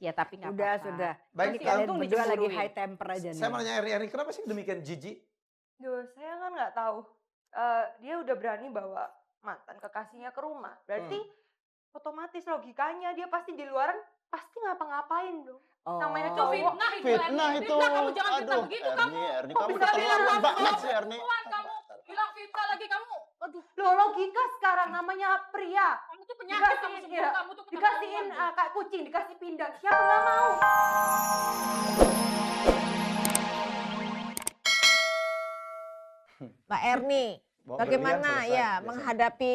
Ya tapi nggak Udah, apa-apa. sudah. Baik, Ini Masih kalian untung berdua lagi dicemburuin. high temper aja nih. saya mau nanya Erni, kenapa sih demikian jijik? Duh, saya kan nggak tahu. Dia udah berani bawa mantan kekasihnya ke rumah. Berarti otomatis logikanya dia pasti di luaran pasti ngapa-ngapain dong. Oh. Namanya Itu cowok. fitnah itu. Fitnah Erni. itu. Fitnah, kamu jangan fitnah Aduh, begitu Erni, kamu. Erni, Kok kamu bisa keterlaluan bilang banget kamu sih, Erni. perempuan, kamu bilang fitnah lagi kamu. Aduh, Loh, logika sekarang namanya pria. kamu tuh penyakit kamu Dikasihin, semua, ya, kamu tuh dikasihin keterlaluan. kayak kucing, dikasih pindang. Siapa nggak mau? Mbak Erni, Bawa bagaimana berlian selesai, ya biasanya. menghadapi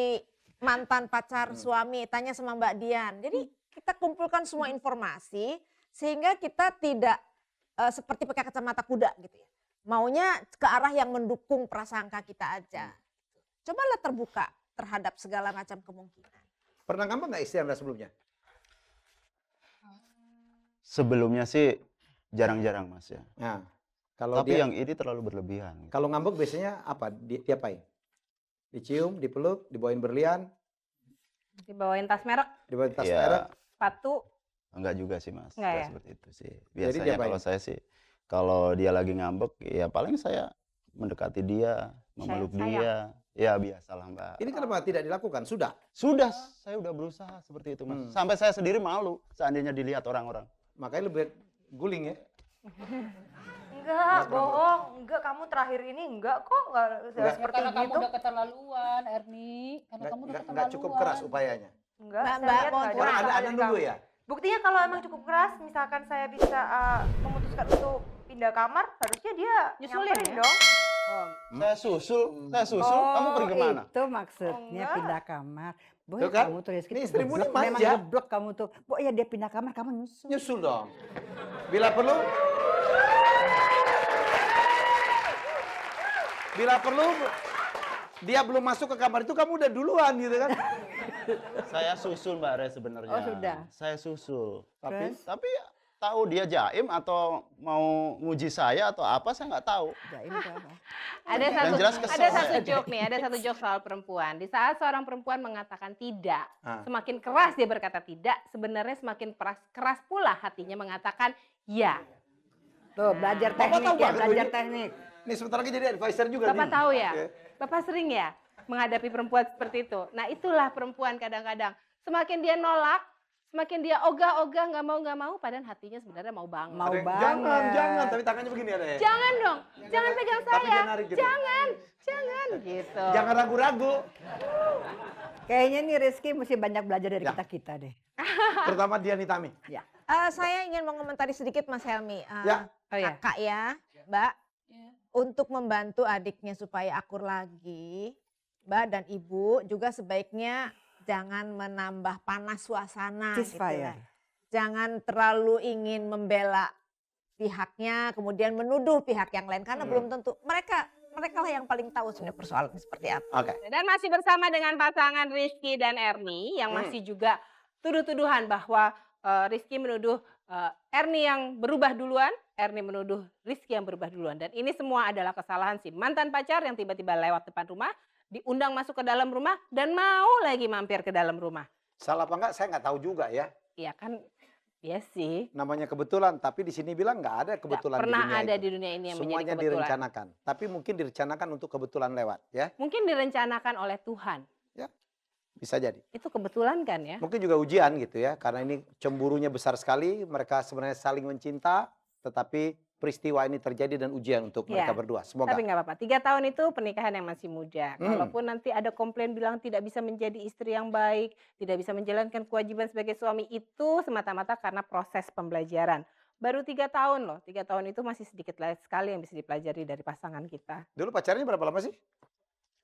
mantan pacar suami? Tanya sama Mbak Dian. Jadi kita kumpulkan semua informasi sehingga kita tidak seperti pakai kacamata kuda gitu ya. Maunya ke arah yang mendukung prasangka kita aja. Cobalah terbuka terhadap segala macam kemungkinan. Pernah ngambek nggak istri Anda sebelumnya? Sebelumnya sih jarang-jarang Mas ya. Nah, kalau Tapi dia yang ini terlalu berlebihan. kalau ngambek biasanya apa? Diapain? Dicium, dipeluk, dibawain berlian, Dibawain tas merek, dibawain tas Ya, merek. sepatu. enggak juga sih Mas. Enggak ya? Seperti itu sih. Jadi Biasanya diapain? kalau saya sih, kalau dia lagi ngambek, ya paling saya mendekati dia, memeluk Sayang. dia. Ya biasalah Mbak. Ini kenapa tidak dilakukan? Sudah. Sudah, saya udah berusaha seperti itu Mas. Sampai saya sendiri malu seandainya dilihat orang-orang. Makanya lebih guling ya. Enggak, bohong. Enggak, kamu terakhir ini enggak kok. Enggak Enggak. seperti Karena kamu gitu. udah keterlaluan, Erni. Karena kamu udah keterlaluan. Nggak cukup keras upayanya. Enggak, Mbak, saya Mbak, lihat mohon nggak ada Orang masalah ada dari dulu kamu. ya. Buktinya kalau emang cukup keras, misalkan saya bisa memutuskan untuk pindah kamar, harusnya dia Nyusulin nyamperin ya? dong. Saya susul, kamu pergi kemana? Itu maksudnya enggak. pindah kamar. Boy, Tuh kan? kamu tuh Rizky Ini tuh istrimu ini geblek, memang manja. geblek kamu tuh. Bu, ya dia pindah kamar, kamu nyusul. Nyusul dong. Bila perlu dia belum masuk ke kamar itu kamu udah duluan gitu kan. Saya susul Mbak Re sebenarnya. Oh, sudah. Saya susul. Terus? Tapi tahu dia jaim atau mau nguji saya atau apa saya nggak tahu. Jaim itu apa? Ada Yang satu, jelas kesel ada saya. satu joke nih, ada satu joke soal perempuan. Di saat seorang perempuan mengatakan tidak, Ah. semakin keras dia berkata tidak, sebenarnya semakin keras pula hatinya mengatakan ya. Tuh, belajar Bapak teknik tahu ya, banget belajar ini. teknik. Nih sebentar lagi jadi advisor juga Bapak nih. tahu ya, Oke. Bapak sering ya menghadapi perempuan seperti itu. Nah itulah perempuan kadang-kadang. Semakin dia nolak, semakin dia ogah-ogah nggak mau, padahal hatinya sebenarnya mau banget. Mau Ada- banget. Jangan, tapi tangannya begini ada ya. Jangan dong, jangan pegang Tapi saya, dia narik gitu. jangan gitu. Jangan ragu-ragu. Kayaknya nih Rizky mesti banyak belajar dari Ya. kita deh. Terutama dia Nitami. Ya. Saya ingin mengomentari sedikit Mas Helmi. Ya. Oh ya. Kakak ya, Mbak. Untuk membantu adiknya supaya akur lagi, Mbak dan Ibu juga sebaiknya jangan menambah panas suasana. Ceasefire. lah. Jangan terlalu ingin membela pihaknya, kemudian menuduh pihak yang lain karena belum tentu mereka lah yang paling tahu sebenarnya persoalan seperti apa. Oke. Dan masih bersama dengan pasangan Rizky dan Erni yang masih juga tuduh-tuduhan bahwa Rizky menuduh Erni yang berubah duluan, Erni menuduh Rizky yang berubah duluan. Dan ini semua adalah kesalahan si mantan pacar yang tiba-tiba lewat depan rumah, diundang masuk ke dalam rumah dan mau lagi mampir ke dalam rumah. Salah apa enggak saya nggak tahu juga ya. Iya kan, iya sih. Namanya kebetulan, tapi di sini bilang nggak ada Nggak kebetulan pernah di dunia ada itu. di dunia ini yang Semuanya menjadi kebetulan. direncanakan. Tapi mungkin direncanakan untuk kebetulan lewat ya. Mungkin direncanakan oleh Tuhan. Bisa jadi. Itu kebetulan kan ya? Mungkin juga ujian gitu ya. Karena ini cemburunya besar sekali. Mereka sebenarnya saling mencinta. Tetapi peristiwa ini terjadi dan ujian untuk mereka Iya. berdua. Semoga. Tapi nggak apa-apa. 3 tahun itu pernikahan yang masih muda. Kalaupun nanti ada komplain bilang tidak bisa menjadi istri yang baik, tidak bisa menjalankan kewajiban sebagai suami, itu semata-mata karena proses pembelajaran. Baru 3 tahun loh. 3 tahun itu masih sedikit sekali yang bisa dipelajari dari pasangan kita. Dulu pacarnya berapa lama sih?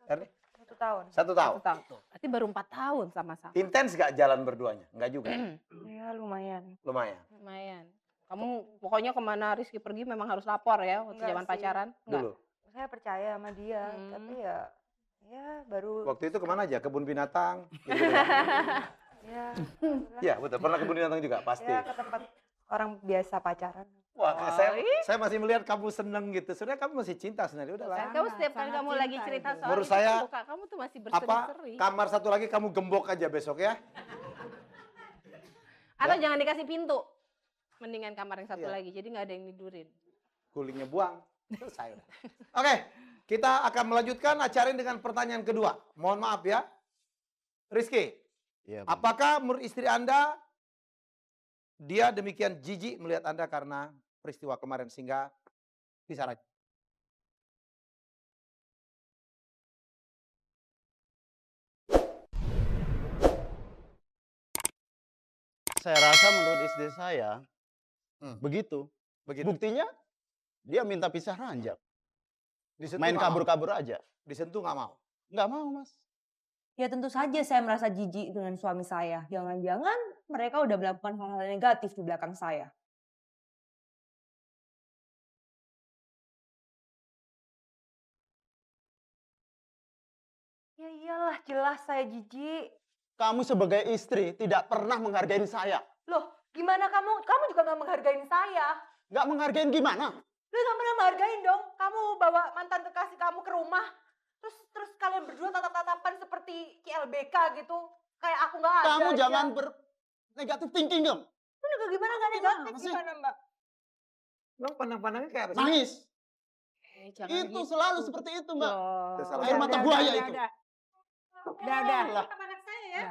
Erni? 1 tahun. 1 tahun. 1 tahun tuh. Berarti baru 4 tahun sama-sama. Intens gak jalan berduanya? Enggak juga. Ya lumayan. Lumayan. Lumayan. Kamu pokoknya kemana Rizky pergi memang harus lapor ya waktu Enggak zaman sih. pacaran? Enggak. Dulu. Saya percaya sama dia, tapi ya baru Waktu itu kemana aja? Kebun binatang? Gitu. ya Iya betul. Pernah kebun binatang juga? Pasti. ya ke tempat orang biasa pacaran. Wah, saya masih melihat kamu seneng gitu. Sebenarnya kamu masih cinta sebenarnya. Udahlah. Kan kamu setiap kali sangat kamu lagi cinta cerita itu. soal Menurut itu, saya, muka kamu tuh masih Apa? berseri-seri. Kamar satu lagi kamu gembok aja besok ya. Atau jangan dikasih pintu. Mendingan kamar yang satu Iya. lagi, jadi nggak ada yang tidurin. Gulingnya buang. Selesai udah. Oke, kita akan melanjutkan acara ini dengan pertanyaan kedua. Mohon maaf ya. Rizky, Iya, Bang. apakah menurut istri Anda dia demikian jijik melihat Anda karena peristiwa kemarin sehingga bisa rajin? Saya rasa menurut istri saya begitu. Begitu. Buktinya dia minta pisah ranjang. Disentuh Main nggak mau? kabur-kabur aja. Disentuh nggak mau. Nggak mau, Mas. Ya tentu saja saya merasa jijik dengan suami saya. Jangan-jangan mereka udah melakukan hal-hal negatif di belakang saya. Ya iyalah, jelas saya jijik. Kamu sebagai istri tidak pernah menghargai saya. Loh, gimana kamu? Kamu juga nggak menghargain saya. Nggak menghargai gimana? Lu nggak pernah menghargain dong. Kamu bawa mantan kekasih kamu ke rumah. Terus kalian berdua tatap-tatapan seperti CLBK gitu. Kayak aku nggak ada Kamu aja. jangan negatif thinking dong. Lu juga gimana nggak negatif? sih? Gimana mbak? Bang pandang-pandangnya kayak apa sih? Nangis. Jangan Itu gitu. selalu seperti itu, Mbak. Salah. Air mata buaya itu. Udah. Teman anak saya ya.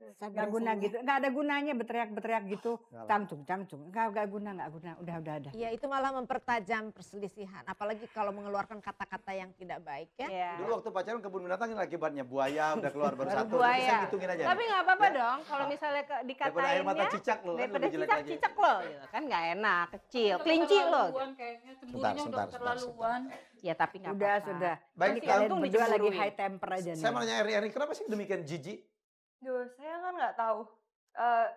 Nggak guna gitu, nggak ada gunanya berteriak-berteriak gitu, Nggak lah. cangcung, nggak guna, udah. Ya itu malah mempertajam perselisihan. Apalagi kalau mengeluarkan kata-kata yang tidak baik ya. Iya. Dulu waktu pacaran kebun binatang ini akibatnya buaya udah keluar baru Baru satu. buaya. Bisa hitungin aja. Tapi nggak apa-apa Ya. dong kalau misalnya Daripada air mata dikatainnya cicak lo kan daripada lebih jelek lagi. cicak lo gitu kan nggak enak, kecil, kelinci lo. Keterlaluan kayaknya cemburunya udah Sebentar. keterlaluan. Ya tapi nggak Udah apa-apa. sudah. Baik, Ini Masih kalian untung berdua lagi dicemburuin. high temper aja nih. Saya mau nanya Erni, kenapa sih demikian jijik? Duh, saya kan nggak tahu.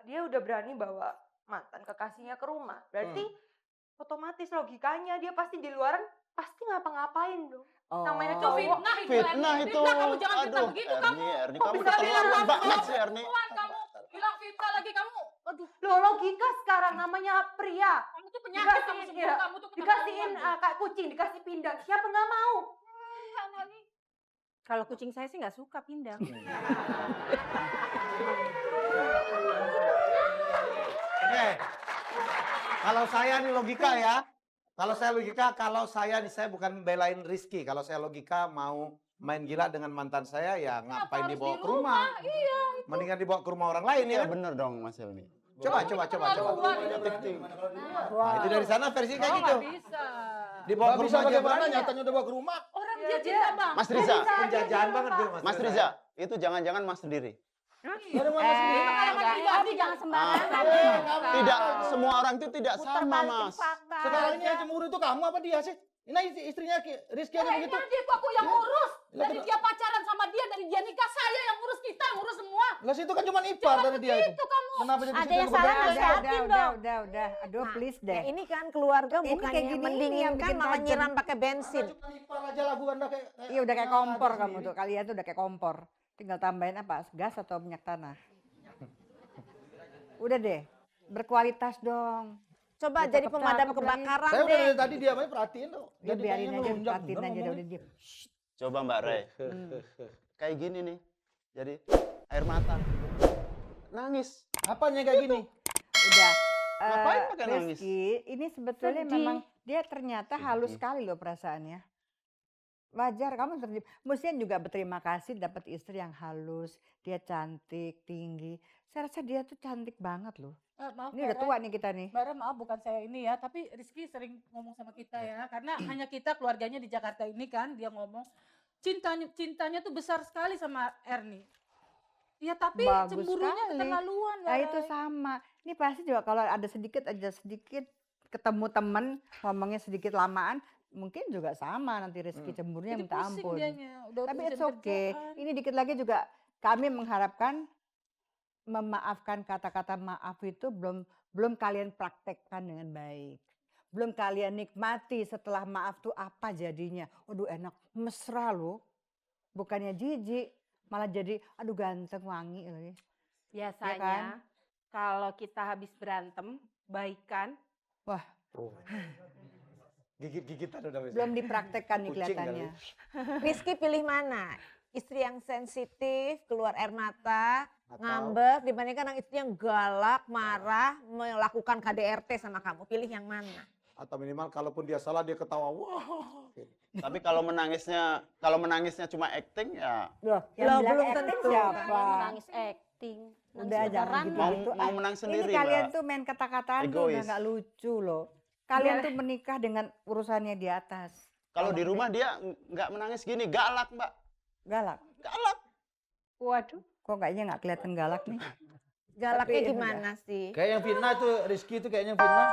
Dia udah berani bawa mantan kekasihnya ke rumah. Berarti otomatis logikanya dia pasti di luaran pasti ngapa-ngapain dong. Oh. Namanya Itu cowok. fitnah itu. Fitnah Erni. itu. Fitnah, kamu jangan fitnah Aduh, begitu Erni, kamu. Erni, Kok kamu bisa keterlaluan bilang banget kamu? sih, Erni. Tuhan, kamu bilang fitnah lagi kamu. Aduh, Loh, logika sekarang namanya pria. kamu tuh penyakit kamu Dikasihin, semua. ya, Kamu tuh Dikasihin keterlaluan. kayak kucing, dikasih pindang. Siapa nggak mau? Kalau kucing saya sih nggak suka pindang. Oke. Kalau saya nih logika ya. Kalau saya nih saya bukan belain Rizky. Kalau saya logika mau main gila dengan mantan saya ya ngapain harus dibawa di ke rumah? Iya. Mendingan dibawa ke rumah orang lain ya. Iya kan? bener dong, Mas Helmi. Coba. Keterlaluan itu. Nah, itu dari sana versi kayak Oh, gitu. nggak bisa. Dibawa ke rumah aja berani. nyatanya udah bawa ke rumah. Orang Ya, dia dia- cinta bang. Mas Riza, Penjajahan banget dia Mas Riza, itu jangan-jangan Mas sendiri. Pengalaman pribadi jangan sembarangan. Tidak, semua orang itu tidak sama, Mas. Sekarang ini yang cemburu itu kamu apa dia sih? Ini istrinya Rizky aja Ini begitu. adikku aku yang ngurus. Lah, Dari terus- dia pacaran sama dia, dari dia nikah saya yang ngurus kita, ngurus semua. Lah situ kan cuma ipar dari dia itu. Itu kamu. Kenapa jadi Ada situ yang kebetulan? salah nggak? Sehatin dong. Udah. Aduh, Nah, please ya deh. ini kan keluarga Ini bukannya kayak gini, ini yang mendinginkan bikin malah tajam. nyiram pakai bensin. Cuma ipar aja lagu Anda kayak Iya udah kayak kompor aja kamu sendiri. tuh. Kalian tuh udah kayak kompor. Tinggal tambahin apa? Gas atau minyak tanah? Udah deh. Berkualitas dong. Coba Ya, jadi cakep-cakep pemadam lagi. kebakaran Saya udah deh. dari tadi diam aja perhatiin tuh. Ya Jadi biarin kayaknya aja, ngelunjak perhatiin bener aja udah ngomongnya. diem. Coba Mbak Rey, kayak gini nih. Jadi air mata. Nangis. Apanya kayak gini? Udah. Ngapain pakai nangis? Rizky, ini sebetulnya Sedih. memang dia ternyata halus sekali loh perasaannya. Wajar kamu terjadi. Mestinya juga berterima kasih dapat istri yang halus, dia cantik, tinggi. Saya rasa dia tuh cantik banget loh. Maaf, Ini udah tua nih kita nih. Mbak Ra, maaf bukan saya ini ya, tapi Rizky sering ngomong sama kita ya, karena hanya kita keluarganya di Jakarta ini kan, dia ngomong cintanya tuh besar sekali sama Erni. Ya tapi Bagus cemburunya sekali. keterlaluan. Nah Mbak itu Ra. sama. Ini pasti juga kalau ada sedikit ketemu temen ngomongnya sedikit lamaan, mungkin juga sama nanti Rizky cemburunya Jadi minta pusing ampun. dianya, udah Tapi urusan it's okay. kerjaan. Ini dikit lagi juga kami mengharapkan memaafkan kata-kata maaf itu belum kalian praktekkan dengan baik. Belum kalian nikmati setelah maaf tuh apa jadinya. Aduh enak, mesra loh. Bukannya jijik, malah jadi aduh ganteng wangi loh. Biasanya kan? kalau kita habis berantem, baikan, Gigit-gigitan udah bisa. Belum dipraktekkan nih Kucing kali. kelihatannya. Rizky pilih mana? istri yang sensitif, keluar air mata, Atau- ngambek dibandingkan yang istri yang galak, marah, melakukan KDRT sama kamu. Pilih yang mana? Atau minimal kalaupun dia salah dia ketawa. Wah. Tapi kalau menangisnya cuma acting ya Loh, Loh, yang bilang belum acting tentu. siapa? Nangis acting. Udah jangan gitu. mau menang sendiri, Ini kalian Mbak. tuh main kata-kataan tuh udah Egois. nggak lucu loh. Kalian tuh menikah dengan urusannya di atas. Kalau di rumah dia nggak menangis gini, galak Mbak. Galak. Galak. Waduh. Kok kayaknya nggak kelihatan galak nih? Galaknya Tapi- gimana sih? Kayak yang fitnah tuh, Rizky itu kayaknya fitnah.